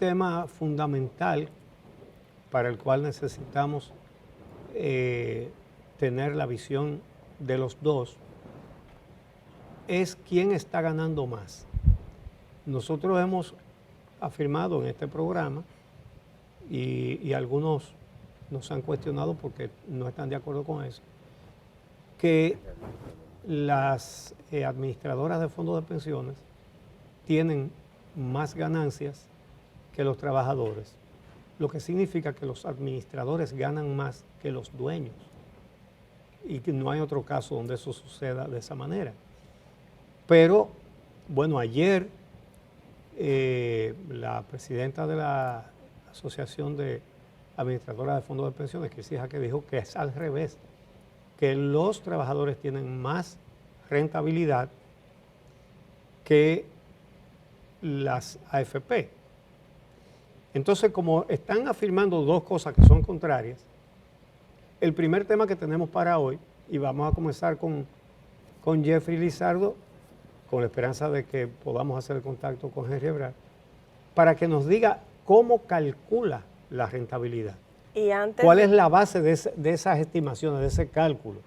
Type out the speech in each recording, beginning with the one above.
tema fundamental para el cual necesitamos tener la visión de los dos es quién está ganando más. Nosotros hemos afirmado en este programa y algunos nos han cuestionado porque no están de acuerdo con eso, que las administradoras de fondos de pensiones tienen más ganancias que los trabajadores, lo que significa que los administradores ganan más que los dueños y que no hay otro caso donde eso suceda de esa manera. Pero, bueno, ayer la presidenta de la Asociación de Administradoras de Fondos de Pensiones, Kirsi Jaque, dijo que es al revés, que los trabajadores tienen más rentabilidad que las AFP. Entonces, como están afirmando dos cosas que son contrarias, el primer tema que tenemos para hoy, y vamos a comenzar con Jeffrey Lizardo, con la esperanza de que podamos hacer el contacto con Henry Ebrard, para que nos diga cómo calcula la rentabilidad. Y antes ¿Cuál es la base de esas estimaciones, de ese cálculo?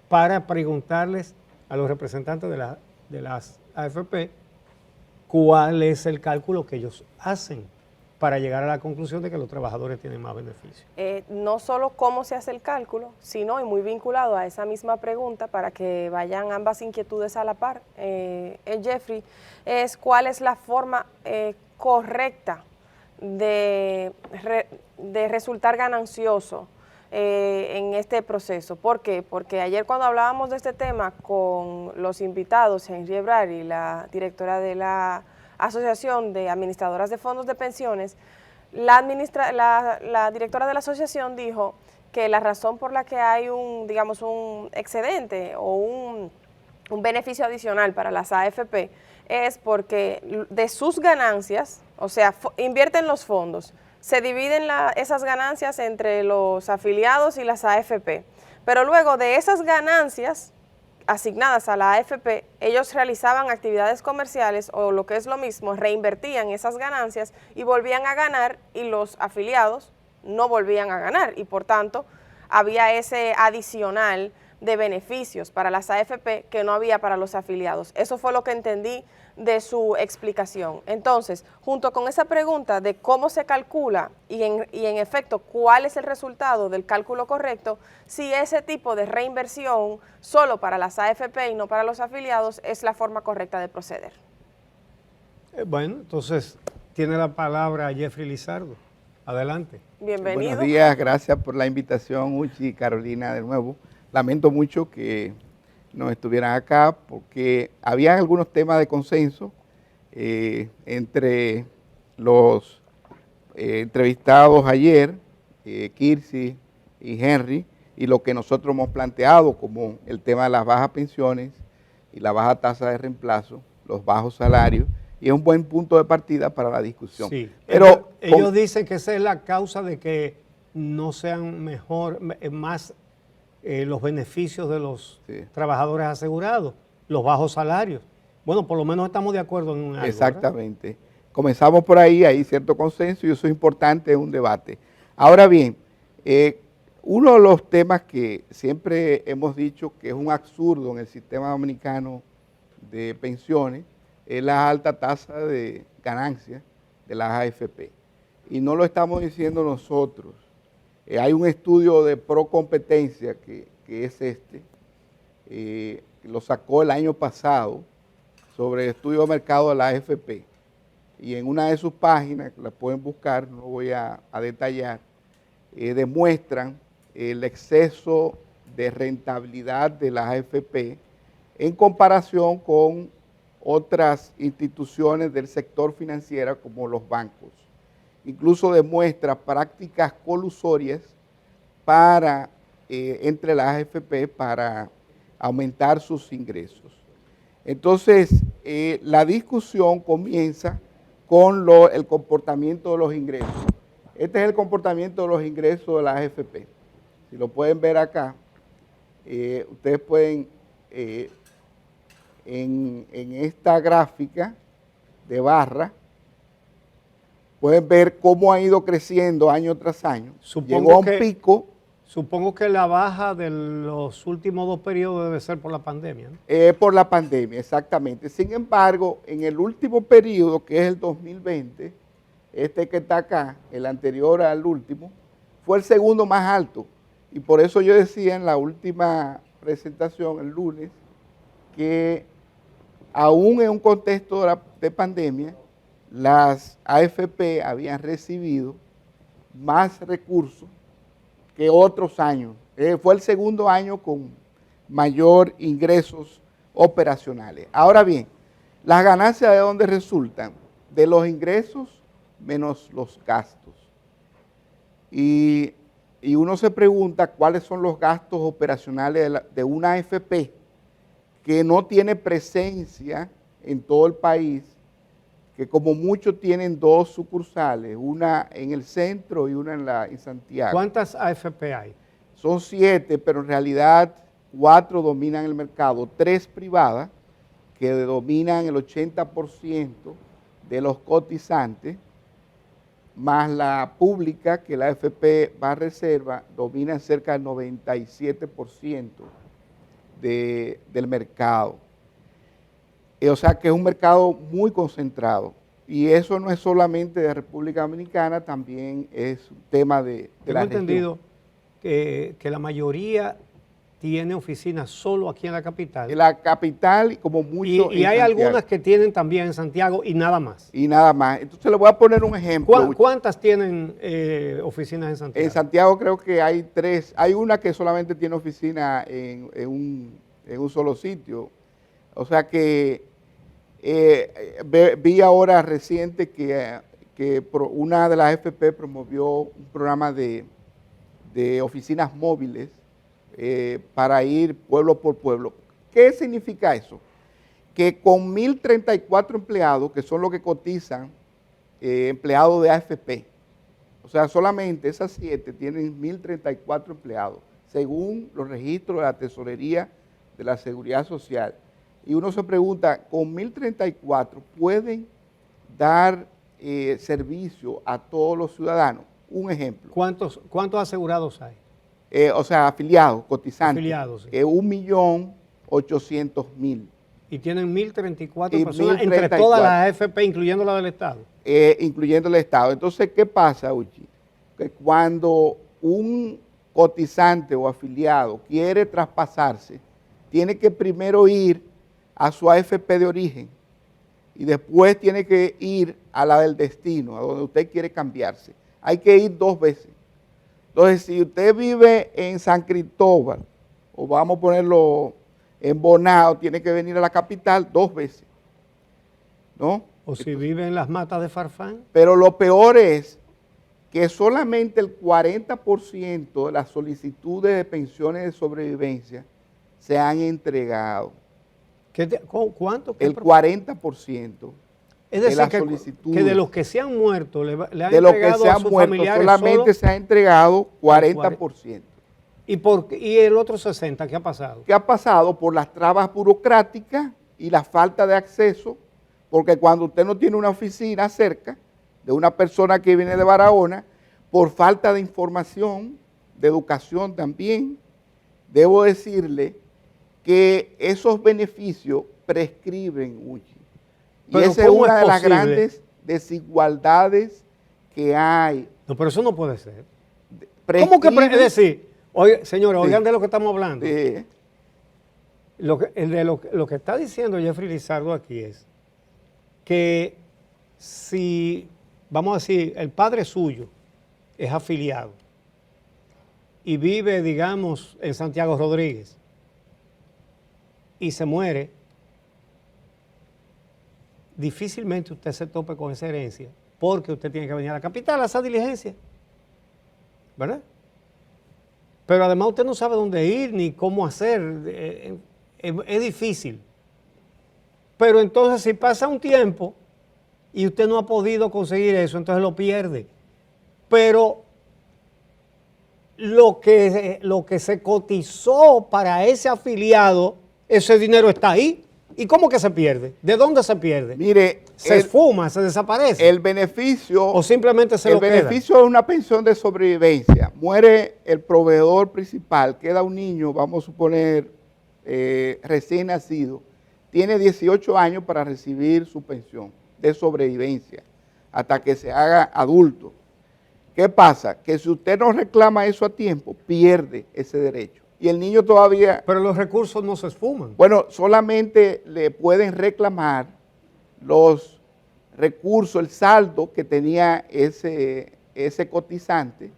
Para preguntarles a los representantes de las AFP cuál es el cálculo que ellos hacen para llegar a la conclusión de que los trabajadores tienen más beneficios. No solo cómo se hace el cálculo, sino, y muy vinculado a esa misma pregunta, para que vayan ambas inquietudes a la par, Jeffrey, es cuál es la forma correcta de resultar ganancioso en este proceso. ¿Por qué? Porque ayer cuando hablábamos de este tema con los invitados, Henry Ebrard y la directora de la Asociación de Administradoras de Fondos de Pensiones, la directora de la asociación dijo que la razón por la que hay un excedente o un beneficio adicional para las AFP es porque de sus ganancias, o sea, invierten los fondos, se dividen esas ganancias entre los afiliados y las AFP, pero luego de esas ganancias asignadas a la AFP, ellos realizaban actividades comerciales o lo que es lo mismo, reinvertían esas ganancias y volvían a ganar, y los afiliados no volvían a ganar, y por tanto había ese adicional de beneficios para las AFP que no había para los afiliados. Eso fue lo que entendí de su explicación. Entonces, junto con esa pregunta de cómo se calcula y en efecto cuál es el resultado del cálculo correcto, si ese tipo de reinversión solo para las AFP y no para los afiliados es la forma correcta de proceder. Bueno, entonces tiene la palabra Jeffrey Lizardo. Adelante. Bienvenido. Buenos días, gracias por la invitación, Uchi y Carolina, de nuevo. Lamento mucho que no estuvieran acá porque había algunos temas de consenso entre los entrevistados ayer, Kirsi y Henry, y lo que nosotros hemos planteado como el tema de las bajas pensiones y la baja tasa de reemplazo, los bajos salarios, y es un buen punto de partida para la discusión. Sí, pero ellos dicen que esa es la causa de que no sean más los beneficios de los trabajadores asegurados, los bajos salarios. Bueno, por lo menos estamos de acuerdo en algo. Exactamente. ¿Verdad? Comenzamos por ahí, hay cierto consenso y eso es importante en un debate. Ahora bien, uno de los temas que siempre hemos dicho que es un absurdo en el sistema dominicano de pensiones es la alta tasa de ganancia de las AFP. Y no lo estamos diciendo nosotros. Hay un estudio de Procompetencia que es lo sacó el año pasado sobre el estudio de mercado de la AFP. Y en una de sus páginas, que la pueden buscar, no voy a detallar, demuestran el exceso de rentabilidad de las AFP en comparación con otras instituciones del sector financiero como los bancos. Incluso demuestra prácticas colusorias entre las AFP para aumentar sus ingresos. Entonces, la discusión comienza con el comportamiento de los ingresos. Este es el comportamiento de los ingresos de las AFP. Si lo pueden ver acá, ustedes pueden, en esta gráfica de barra, pueden ver cómo ha ido creciendo año tras año. Supongo Llegó a un que- pico Supongo que la baja de los últimos 2 periodos debe ser por la pandemia, ¿no? por la pandemia, exactamente. Sin embargo, en el último periodo, que es el 2020, este que está acá, el anterior al último, fue el segundo más alto. Y por eso yo decía en la última presentación, el lunes, que aún en un contexto de pandemia, las AFP habían recibido más recursos que otros años. Fue el segundo año con mayor ingresos operacionales. Ahora bien, las ganancias ¿de dónde resultan? De los ingresos menos los gastos. Y uno se pregunta cuáles son los gastos operacionales de una AFP que no tiene presencia en todo el país, que como muchos tienen 2 sucursales, una en el centro y una en Santiago. ¿Cuántas AFP hay? Son 7, pero en realidad 4 dominan el mercado, 3 privadas que dominan el 80% de los cotizantes, más la pública, que la AFP Banreservas domina cerca del 97% del mercado. O sea que es un mercado muy concentrado. Y eso no es solamente de República Dominicana, también es un tema de Tengo la región. entendido que la mayoría tiene oficinas solo aquí en la capital. En la capital y como mucho Y en hay Santiago. algunas que tienen también en Santiago y nada más. Y nada más. Entonces le voy a poner un ejemplo. ¿Cuántas tienen oficinas en Santiago? En Santiago creo que hay 3. Hay una que solamente tiene oficina en un solo sitio. O sea que vi ahora reciente que una de las AFP promovió un programa de oficinas móviles para ir pueblo por pueblo. ¿Qué significa eso? Que con 1.034 empleados, que son los que cotizan, empleados de AFP, o sea, solamente esas 7 tienen 1.034 empleados, según los registros de la Tesorería de la Seguridad Social. Y uno se pregunta, ¿con 1.034 pueden dar servicio a todos los ciudadanos? Un ejemplo. ¿Cuántos asegurados hay? O sea, afiliados, cotizantes. Afiliados, sí. 1.800.000. Y tienen 1.034 Y personas 1.034. entre todas las AFP, incluyendo la del Estado. Incluyendo el Estado. Entonces, ¿qué pasa, Uchi? Que cuando un cotizante o afiliado quiere traspasarse, tiene que primero ir a su AFP de origen y después tiene que ir a la del destino, a donde usted quiere cambiarse. Hay que ir 2 veces. Entonces, si usted vive en San Cristóbal, o vamos a ponerlo en Bonao, tiene que venir a la capital 2 veces, ¿no? O si vive en las matas de Farfán. Pero lo peor es que solamente el 40% de las solicitudes de pensiones de sobrevivencia se han entregado. ¿Cuánto? El 40%. Es de decir, las que solicitudes. de los que se han muerto, le han De los que entregado se a han sus muerto, familiares solamente solo. se ha entregado 40%. ¿Y el otro 60%? ¿Qué ha pasado? ¿Qué ha pasado? Por las trabas burocráticas y la falta de acceso, porque cuando usted no tiene una oficina cerca de una persona que viene de Barahona, por falta de información, de educación también, debo decirle que esos beneficios prescriben, Uchi. Y Pero esa es ¿cómo una es de las posible? grandes desigualdades que hay. No, pero eso no puede ser. Prescriben- ¿Cómo que? Es decir, oye, señores, Sí. oigan de lo que estamos hablando. Sí. Lo que está diciendo Jeffrey Lizardo aquí es que si, vamos a decir, el padre suyo es afiliado y vive, digamos, en Santiago Rodríguez y se muere, difícilmente usted se tope con esa herencia porque usted tiene que venir a la capital a hacer diligencia, ¿verdad? Pero además usted no sabe dónde ir ni cómo hacer, es difícil. Pero entonces si pasa un tiempo y usted no ha podido conseguir eso, entonces lo pierde. Pero lo que se cotizó para ese afiliado, ese dinero está ahí. ¿Y cómo que se pierde? ¿De dónde se pierde? Mire, ¿Se esfuma, se desaparece? el beneficio... ¿O simplemente se el lo queda? beneficio es una pensión de sobrevivencia. Muere el proveedor principal, queda un niño, vamos a suponer, recién nacido, tiene 18 años para recibir su pensión de sobrevivencia hasta que se haga adulto. ¿Qué pasa? Que si usted no reclama eso a tiempo, pierde ese derecho. Y el niño todavía... Pero los recursos no se esfuman. Bueno, solamente le pueden reclamar los recursos, el saldo que tenía ese cotizante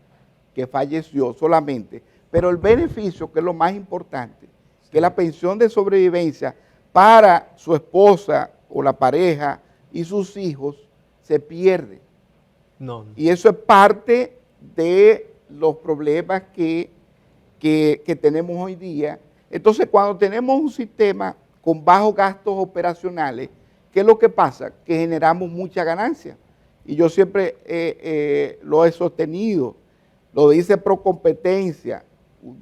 que falleció solamente. Pero el beneficio, que es lo más importante, que es la pensión de sobrevivencia para su esposa o la pareja y sus hijos, se pierde. No. Y eso es parte de los problemas que tenemos hoy día. Entonces, cuando tenemos un sistema con bajos gastos operacionales, ¿qué es lo que pasa? Que generamos mucha ganancia. Y yo siempre lo he sostenido, lo dice Procompetencia,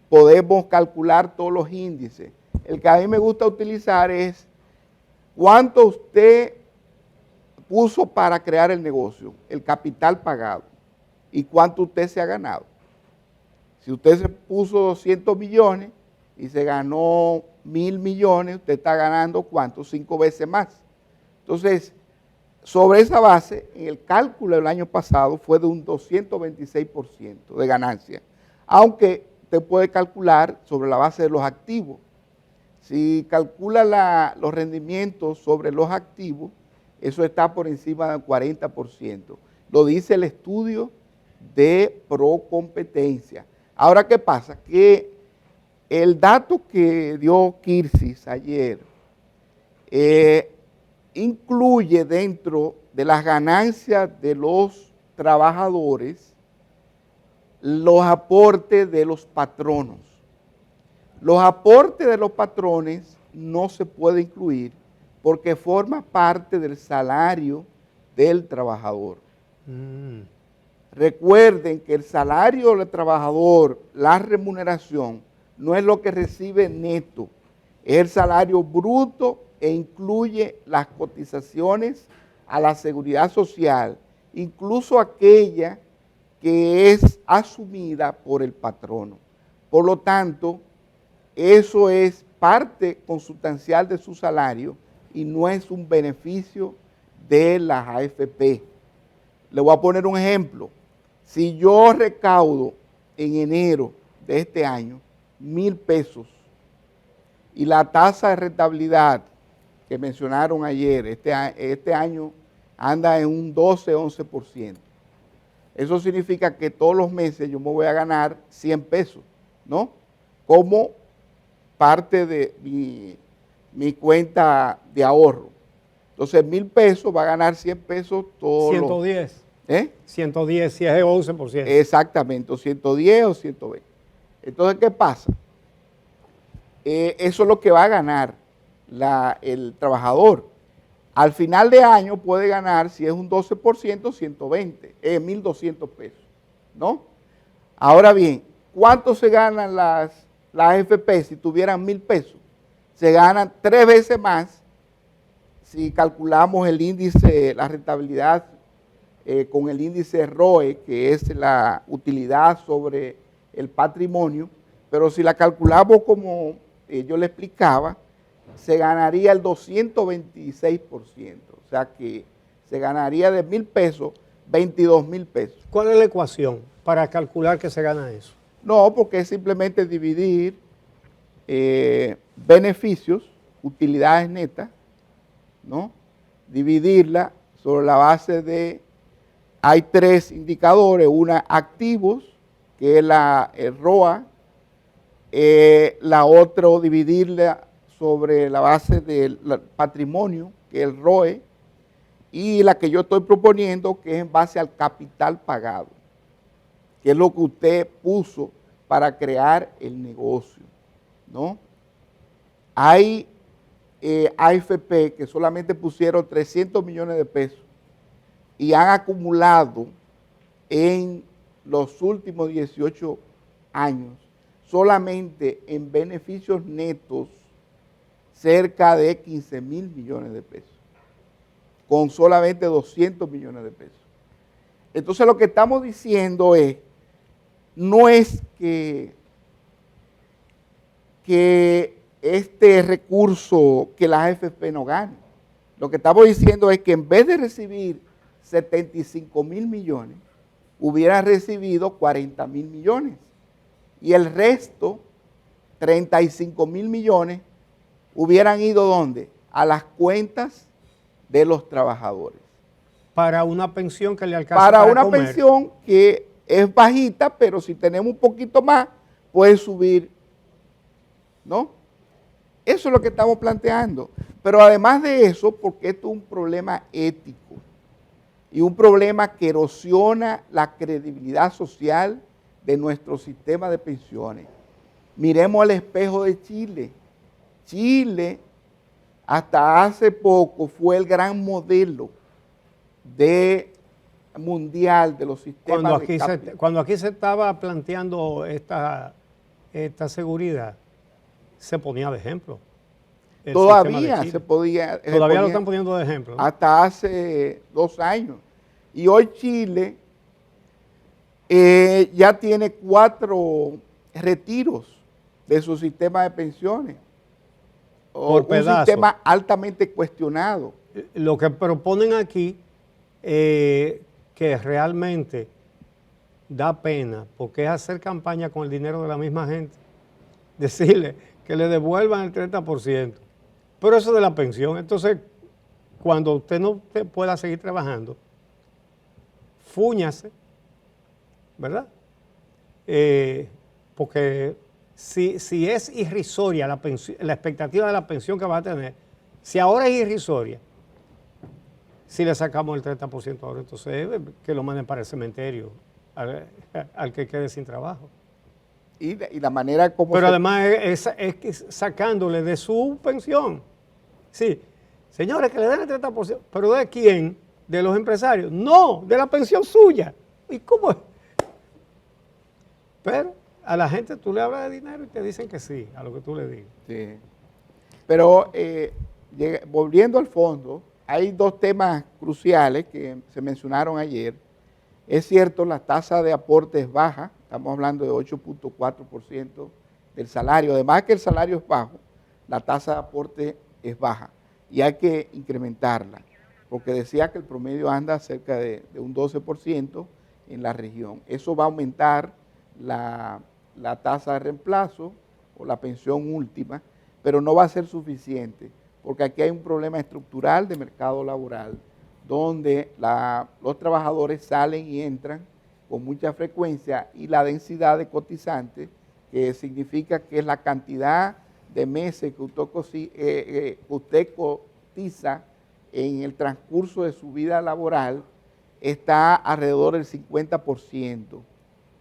podemos calcular todos los índices. El que a mí me gusta utilizar es cuánto usted puso para crear el negocio, el capital pagado, y cuánto usted se ha ganado. Si usted se puso 200 millones y se ganó 1.000 millones, usted está ganando ¿cuánto? 5 veces más. Entonces, sobre esa base, en el cálculo del año pasado fue de un 226% de ganancia, aunque usted puede calcular sobre la base de los activos. Si calcula los rendimientos sobre los activos, eso está por encima del 40%. Lo dice el estudio de Procompetencia. Ahora, ¿qué pasa? Que el dato que dio Kirsis ayer incluye dentro de las ganancias de los trabajadores los aportes de los patronos. Los aportes de los patrones no se puede incluir porque forma parte del salario del trabajador. Recuerden que el salario del trabajador, la remuneración, no es lo que recibe neto, es el salario bruto e incluye las cotizaciones a la seguridad social, incluso aquella que es asumida por el patrono. Por lo tanto, eso es parte consustancial de su salario y no es un beneficio de las AFP. Le voy a poner un ejemplo. Si yo recaudo en enero de este año 1.000 pesos y la tasa de rentabilidad que mencionaron ayer, este año anda en un 12-11%. Eso significa que todos los meses yo me voy a ganar 100 pesos, ¿no? Como parte de mi cuenta de ahorro. Entonces, 1.000 pesos va a ganar 100 pesos todos 110. 110, si es el 11%. Exactamente, o 110 o 120. Entonces, ¿qué pasa? Eso es lo que va a ganar el trabajador. Al final de año puede ganar, si es un 12%, 120, 1.200 pesos, ¿no? Ahora bien, ¿cuánto se ganan las AFP si tuvieran 1.000 pesos? Se ganan 3 veces más si calculamos el índice, la rentabilidad con el índice ROE, que es la utilidad sobre el patrimonio, pero si la calculamos como yo le explicaba, se ganaría el 226%, o sea que se ganaría de 1.000 pesos, 22.000 pesos. ¿Cuál es la ecuación para calcular que se gana eso? No, porque es simplemente dividir beneficios, utilidades netas, ¿no? Dividirla sobre la base de, hay 3 indicadores, una activos, que es el ROA, la otra dividirla sobre la base del patrimonio, que es el ROE, y la que yo estoy proponiendo, que es en base al capital pagado, que es lo que usted puso para crear el negocio, ¿no? Hay AFP que solamente pusieron 300 millones de pesos y han acumulado en los últimos 18 años solamente en beneficios netos cerca de 15.000 millones de pesos, con solamente 200 millones de pesos. Entonces lo que estamos diciendo es, no es que este recurso, que las AFP no ganen. Lo que estamos diciendo es que en vez de recibir 75.000 millones, hubieran recibido 40.000 millones. Y el resto, 35.000 millones, hubieran ido ¿dónde? A las cuentas de los trabajadores. Para una pensión que le alcanza Para una comer. pensión que es bajita, pero si tenemos un poquito más, puede subir, ¿no? Eso es lo que estamos planteando. Pero además de eso, porque esto es un problema ético y un problema que erosiona la credibilidad social de nuestro sistema de pensiones. Miremos al espejo de Chile. Chile, hasta hace poco, fue el gran modelo mundial de los sistemas de capital. Cuando aquí se estaba planteando esta seguridad, se ponía de ejemplo. Todavía se podía. Todavía lo están poniendo de ejemplo, ¿no? Hasta hace 2 años. Y hoy Chile ya tiene 4 retiros de su sistema de pensiones. Por un sistema altamente cuestionado. Lo que proponen aquí, que realmente da pena, porque es hacer campaña con el dinero de la misma gente. Decirle que le devuelvan el 30%. Pero eso de la pensión, entonces, cuando usted no pueda seguir trabajando, fúñase, ¿verdad? Porque si es irrisoria la expectativa de la pensión que va a tener, si ahora es irrisoria, si le sacamos el 30% ahora, entonces que lo manden para el cementerio al que quede sin trabajo. Y la manera como... Pero además es sacándole de su pensión. Sí, señores, que le den el 30%, pero ¿de quién? ¿De los empresarios? No, de la pensión suya. ¿Y cómo es? Pero a la gente tú le hablas de dinero y te dicen que sí, a lo que tú le digas. Sí. Pero volviendo al fondo, hay 2 temas cruciales que se mencionaron ayer. Es cierto, la tasa de aporte es baja, estamos hablando de 8.4% del salario. Además que el salario es bajo, la tasa de aporte es baja y hay que incrementarla, porque decía que el promedio anda cerca de un 12% en la región. Eso va a aumentar la tasa de reemplazo o la pensión última, pero no va a ser suficiente, porque aquí hay un problema estructural de mercado laboral, donde los trabajadores salen y entran con mucha frecuencia y la densidad de cotizantes, que significa que es la cantidad de meses que usted cotiza en el transcurso de su vida laboral, está alrededor del 50%.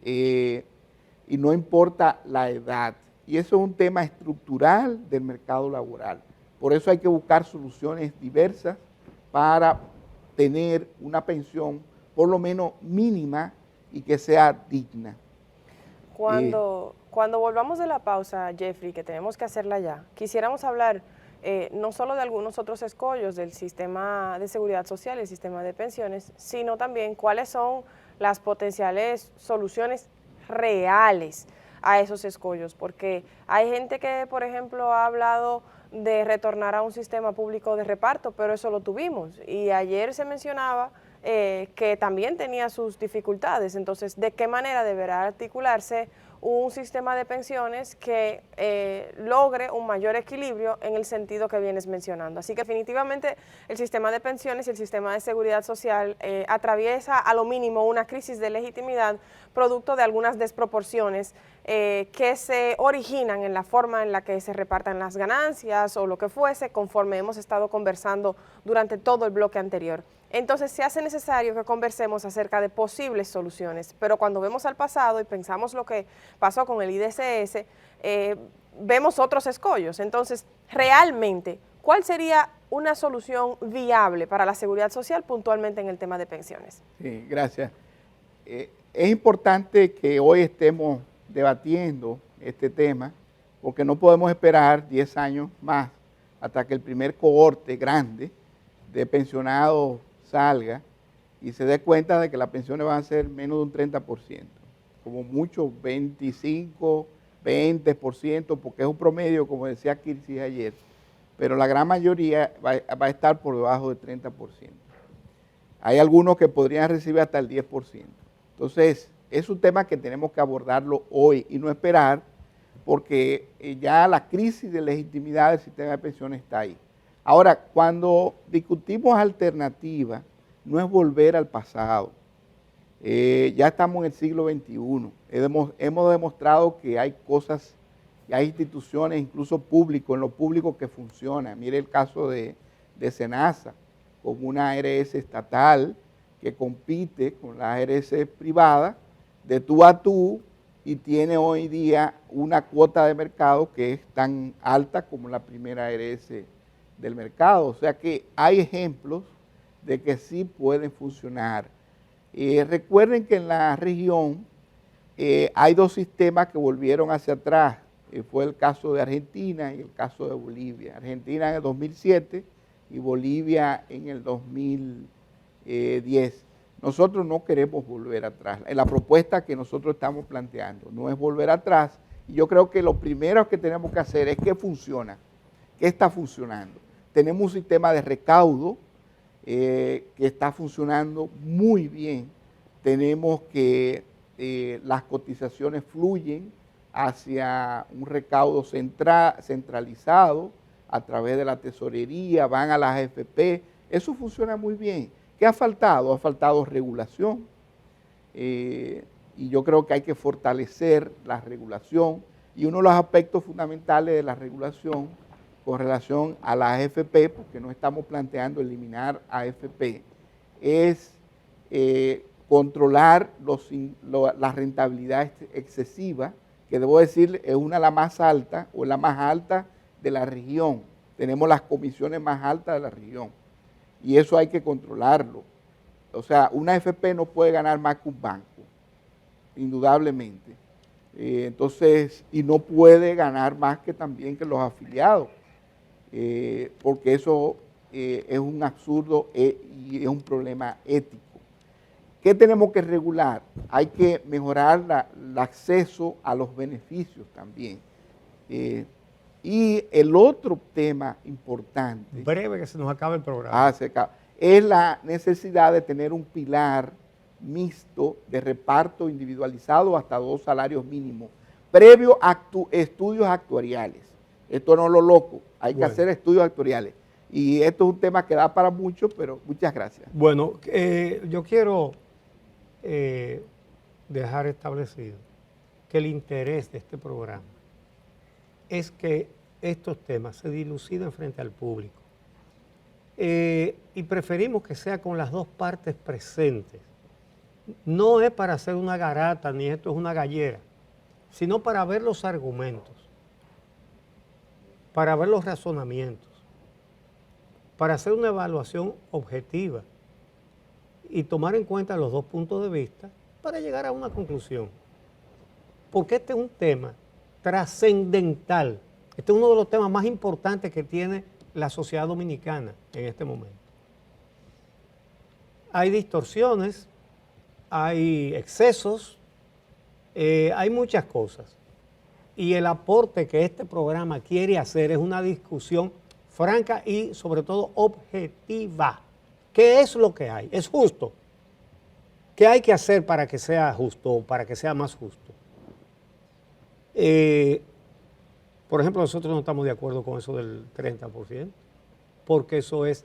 Y no importa la edad. Y eso es un tema estructural del mercado laboral. Por eso hay que buscar soluciones diversas para tener una pensión por lo menos mínima y que sea digna. Cuando volvamos de la pausa, Jeffrey, que tenemos que hacerla ya, quisiéramos hablar no solo de algunos otros escollos del sistema de seguridad social y el sistema de pensiones, sino también cuáles son las potenciales soluciones reales a esos escollos, porque hay gente que, por ejemplo, ha hablado de retornar a un sistema público de reparto, pero eso lo tuvimos, y ayer se mencionaba que también tenía sus dificultades. Entonces, ¿de qué manera deberá articularse un sistema de pensiones que logre un mayor equilibrio en el sentido que vienes mencionando? Así que definitivamente el sistema de pensiones y el sistema de seguridad social atraviesa a lo mínimo una crisis de legitimidad producto de algunas desproporciones que se originan en la forma en la que se repartan las ganancias o lo que fuese, conforme hemos estado conversando durante todo el bloque anterior. Entonces se hace necesario que conversemos acerca de posibles soluciones, pero cuando vemos al pasado y pensamos lo que pasó con el IDCS, vemos otros escollos. Entonces, realmente, ¿cuál sería una solución viable para la seguridad social puntualmente en el tema de pensiones? Sí, gracias. Es importante que hoy estemos debatiendo este tema, porque no podemos esperar 10 años más hasta que el primer cohorte grande de pensionados salga y se dé cuenta de que las pensiones van a ser menos de un 30%, como mucho 25, 20%, porque es un promedio, como decía Kirsi ayer, pero la gran mayoría va a estar por debajo del 30%. Hay algunos que podrían recibir hasta el 10%. Entonces, es un tema que tenemos que abordarlo hoy y no esperar, porque ya la crisis de legitimidad del sistema de pensiones está ahí. Ahora, cuando discutimos alternativas, no es volver al pasado. Ya estamos en el siglo XXI. Hemos demostrado que hay cosas, que hay instituciones, incluso públicos, en lo público que funcionan. Mire el caso de SENASA, con una ARS estatal que compite con la ARS privada de tú a tú y tiene hoy día una cuota de mercado que es tan alta como la primera ARS del mercado. O sea que hay ejemplos de que sí pueden funcionar. Recuerden que en la región hay dos sistemas que volvieron hacia atrás. Fue el caso de Argentina y el caso de Bolivia. Argentina en el 2007 y Bolivia en el 2010. Nosotros no queremos volver atrás. La propuesta que nosotros estamos planteando no es volver atrás. Y yo creo que lo primero que tenemos que hacer es qué funciona, qué está funcionando. Tenemos un sistema de recaudo que está funcionando muy bien. Tenemos que las cotizaciones fluyen hacia un recaudo centralizado a través de la tesorería, van a las AFP. Eso funciona muy bien. ¿Qué ha faltado? Ha faltado regulación. Y yo creo que hay que fortalecer la regulación. Y uno de los aspectos fundamentales de la regulación con relación a la AFP, porque no estamos planteando eliminar AFP, es controlar la rentabilidad excesiva, que debo decir es una de las más altas o la más alta de la región. Tenemos las comisiones más altas de la región y eso hay que controlarlo. O sea, una AFP no puede ganar más que un banco, indudablemente. Entonces, y no puede ganar más que también que los afiliados. Porque eso es un absurdo y es un problema ético. ¿Qué tenemos que regular? Hay que mejorar el acceso a los beneficios también. Y el otro tema importante... Breve, que se nos acaba el programa. Es la necesidad de tener un pilar mixto de reparto individualizado hasta 2 salarios mínimos, previo a estudios actuariales. Esto no es lo loco, hay que hacer estudios actuariales. Y esto es un tema que da para mucho, pero muchas gracias. Bueno, yo quiero dejar establecido que el interés de este programa es que estos temas se diluciden frente al público. Y preferimos que sea con las dos partes presentes. No es para hacer una garata, ni esto es una gallera, sino para ver los argumentos, para ver los razonamientos, para hacer una evaluación objetiva y tomar en cuenta los dos puntos de vista para llegar a una conclusión. Porque este es un tema trascendental. Este es uno de los temas más importantes que tiene la sociedad dominicana en este momento. Hay distorsiones, hay excesos, hay muchas cosas. Y el aporte que este programa quiere hacer es una discusión franca y sobre todo objetiva. ¿Qué es lo que hay? ¿Es justo? ¿Qué hay que hacer para que sea justo, para que sea más justo? Por ejemplo, nosotros no estamos de acuerdo con eso del 30%, porque eso es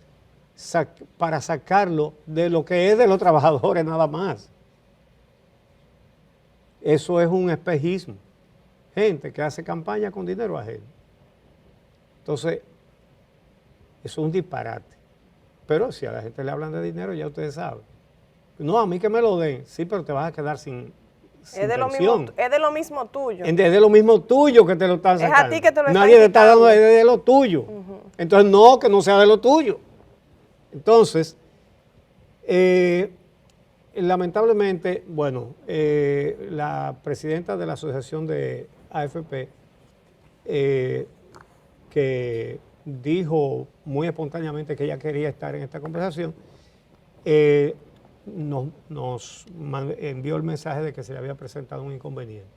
para sacarlo de lo que es de los trabajadores nada más. Eso es un espejismo. Gente que hace campaña con dinero ajeno. Entonces, eso es un disparate. Pero si a la gente le hablan de dinero, ya ustedes saben. No, a mí que me lo den. Sí, pero te vas a quedar sin es de lo mismo tuyo. Es de lo mismo tuyo que te lo están sacando. Es a ti que te lo Nadie te está dando de lo tuyo. Uh-huh. Entonces, no, que no sea de lo tuyo. Entonces, lamentablemente, bueno, la presidenta de la Asociación de AFP, que dijo muy espontáneamente que ella quería estar en esta conversación, envió el mensaje de que se le había presentado un inconveniente.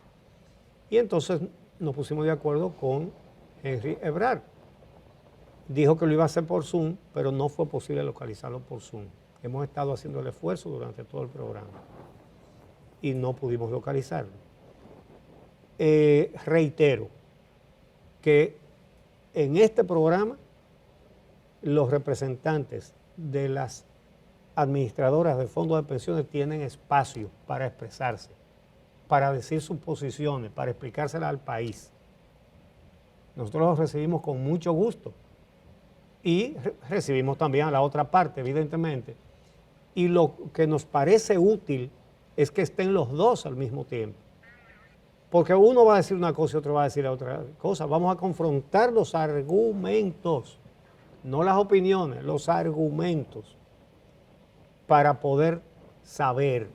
Y entonces nos pusimos de acuerdo con Henry Ebrard. Dijo que lo iba a hacer por Zoom, pero no fue posible localizarlo por Zoom. Hemos estado haciendo el esfuerzo durante todo el programa y no pudimos localizarlo. Reitero que en este programa los representantes de las administradoras de fondos de pensiones tienen espacio para expresarse, para decir sus posiciones, para explicárselas al país. Nosotros los recibimos con mucho gusto y recibimos también a la otra parte, evidentemente. Y lo que nos parece útil es que estén los dos al mismo tiempo. Porque uno va a decir una cosa y otro va a decir otra cosa. Vamos a confrontar los argumentos, no las opiniones, los argumentos, para poder saber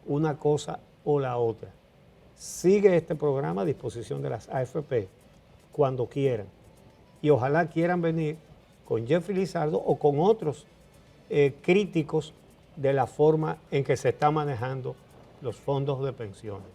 una cosa o la otra. Sigue este programa a disposición de las AFP cuando quieran. Y ojalá quieran venir con Jeffrey Lizardo o con otros críticos de la forma en que se están manejando los fondos de pensiones.